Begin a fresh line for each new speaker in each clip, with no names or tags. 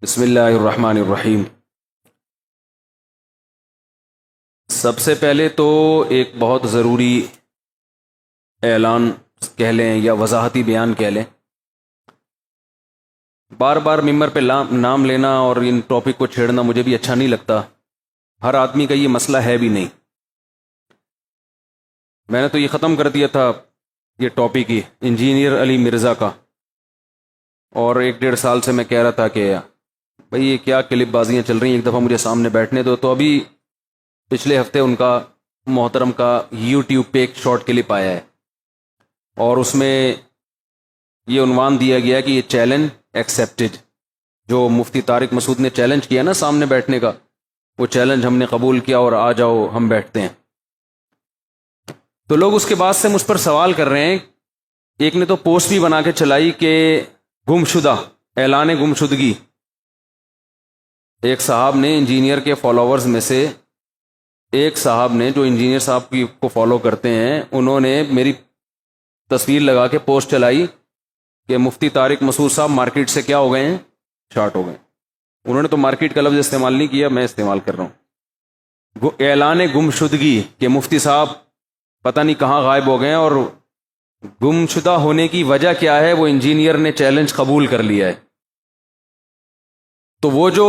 بسم اللہ الرحمن الرحیم۔ سب سے پہلے تو ایک بہت ضروری اعلان کہہ لیں یا وضاحتی بیان کہہ لیں۔ بار بار ممبر پہ نام لینا اور ان ٹاپک کو چھیڑنا مجھے بھی اچھا نہیں لگتا۔ ہر آدمی کا یہ مسئلہ ہے بھی نہیں۔ میں نے تو یہ ختم کر دیا تھا یہ ٹاپک ہی انجینئر علی مرزا کا، اور 1-1.5 سال سے میں کہہ رہا تھا کہ بھئی یہ کیا کلپ بازیاں چل رہی ہیں، ایک دفعہ مجھے سامنے بیٹھنے دو۔ تو ابھی پچھلے ہفتے ان کا محترم کا یوٹیوب پہ ایک شارٹ کلپ آیا ہے، اور اس میں یہ عنوان دیا گیا کہ یہ چیلنج ایکسیپٹڈ۔ جو مفتی طارق مسعود نے چیلنج کیا نا سامنے بیٹھنے کا، وہ چیلنج ہم نے قبول کیا اور آ جاؤ ہم بیٹھتے ہیں۔ تو لوگ اس کے بعد سے مجھ پر سوال کر رہے ہیں۔ ایک نے تو پوسٹ بھی بنا کے چلائی کہ گمشدہ، اعلان گمشدگی۔ ایک صاحب نے انجینئر کے فالوورز میں سے ایک صاحب نے جو انجینئر صاحب کو فالو کرتے ہیں، انہوں نے میری تصویر لگا کے پوسٹ چلائی کہ مفتی طارق مسعود صاحب مارکیٹ سے کیا ہو گئے ہیں، شارٹ ہو گئے۔ انہوں نے تو مارکیٹ کا لفظ استعمال نہیں کیا، میں استعمال کر رہا ہوں۔ اعلان گمشدگی کہ مفتی صاحب پتہ نہیں کہاں غائب ہو گئے ہیں، اور گمشدہ ہونے کی وجہ کیا ہے، وہ انجینئر نے چیلنج قبول کر لیا ہے۔ تو وہ جو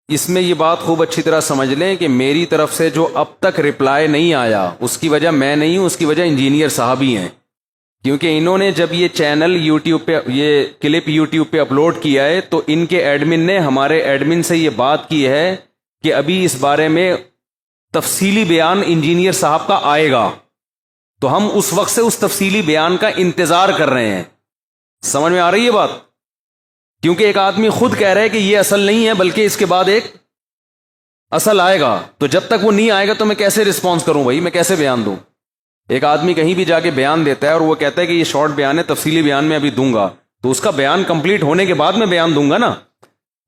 اس میں یہ بات خوب اچھی طرح سمجھ لیں کہ میری طرف سے جو اب تک رپلائی نہیں آیا، اس کی وجہ میں نہیں ہوں، اس کی وجہ انجینئر صاحب ہی ہیں۔ کیونکہ انہوں نے جب یہ چینل یوٹیوب پہ، یہ کلپ یوٹیوب پہ اپلوڈ کیا ہے، تو ان کے ایڈمن نے ہمارے ایڈمن سے یہ بات کی ہے کہ ابھی اس بارے میں تفصیلی بیان انجینئر صاحب کا آئے گا، تو ہم اس وقت سے اس تفصیلی بیان کا انتظار کر رہے ہیں۔ سمجھ میں آ رہی ہے بات؟ کیونکہ ایک آدمی خود کہہ رہا ہے کہ یہ اصل نہیں ہے، بلکہ اس کے بعد ایک اصل آئے گا، تو جب تک وہ نہیں آئے گا تو میں کیسے رسپانس کروں بھائی، میں کیسے بیان دوں؟ ایک آدمی کہیں بھی جا کے بیان دیتا ہے اور وہ کہتا ہے کہ یہ شارٹ بیان ہے، تفصیلی بیان میں ابھی دوں گا، تو اس کا بیان کمپلیٹ ہونے کے بعد میں بیان دوں گا نا۔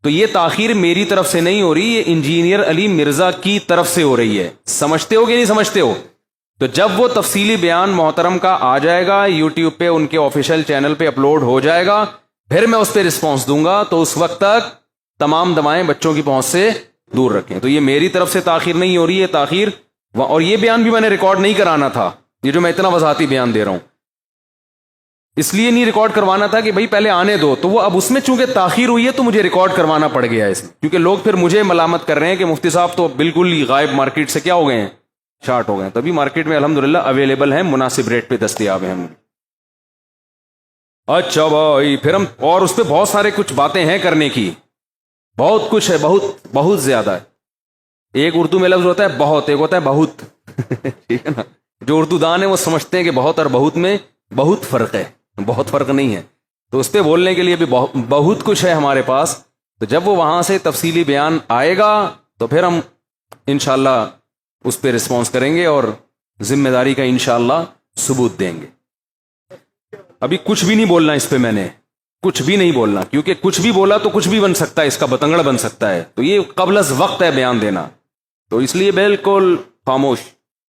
تو یہ تاخیر میری طرف سے نہیں ہو رہی، یہ انجینئر علی مرزا کی طرف سے ہو رہی ہے۔ سمجھتے ہو کہ نہیں سمجھتے ہو؟ تو جب وہ تفصیلی بیان محترم کا آ جائے گا، یوٹیوب پہ ان کے آفیشیل چینل پہ اپلوڈ ہو جائے گا، پھر میں اس پہ رسپانس دوں گا۔ تو اس وقت تک تمام دمائیں بچوں کی پہنچ سے دور رکھیں۔ تو یہ میری طرف سے تاخیر نہیں ہو رہی ہے، تاخیر اور یہ بیان بھی میں نے ریکارڈ نہیں کرانا تھا، یہ جو میں اتنا وضاحتی بیان دے رہا ہوں، اس لیے نہیں ریکارڈ کروانا تھا کہ بھائی پہلے آنے دو۔ تو وہ اب اس میں چونکہ تاخیر ہوئی ہے تو مجھے ریکارڈ کروانا پڑ گیا ہے اس میں، کیونکہ لوگ پھر مجھے ملامت کر رہے ہیں کہ مفتی صاحب تو بالکل ہی غائب، مارکیٹ سے کیا ہو گئے ہیں، شارٹ ہو گئے ہیں۔ تبھی مارکیٹ میں الحمدللہ اویلیبل ہیں، مناسب ریٹ پہ دستیاب ہیں۔ اچھا بھائی، پھر ہم اور اس پہ بہت سارے کچھ باتیں ہیں کرنے کی، بہت کچھ ہے، بہت زیادہ ہے۔ ایک اردو میں لفظ ہوتا ہے بہت، ایک ہوتا ہے بہت ٹھیک ہے نا؟ جو اردو دان ہے وہ سمجھتے ہیں کہ بہت اور بہت میں بہت فرق ہے، بہت فرق نہیں ہے۔ تو اس پہ بولنے کے لیے بھی بہت کچھ ہے ہمارے پاس۔ تو جب وہ وہاں سے تفصیلی بیان آئے گا تو پھر ہم انشاءاللہ اس پہ رسپانس کریں گے اور ذمہ داری کا انشاءاللہ ثبوت دیں گے۔ ابھی کچھ بھی نہیں بولنا اس پہ، میں نے کچھ بھی نہیں بولنا، کیونکہ کچھ بھی بولا تو کچھ بھی بن سکتا ہے، اس کا بتنگڑ بن سکتا ہے۔ تو یہ قبل از وقت ہے بیان دینا، تو اس لیے بالکل خاموش۔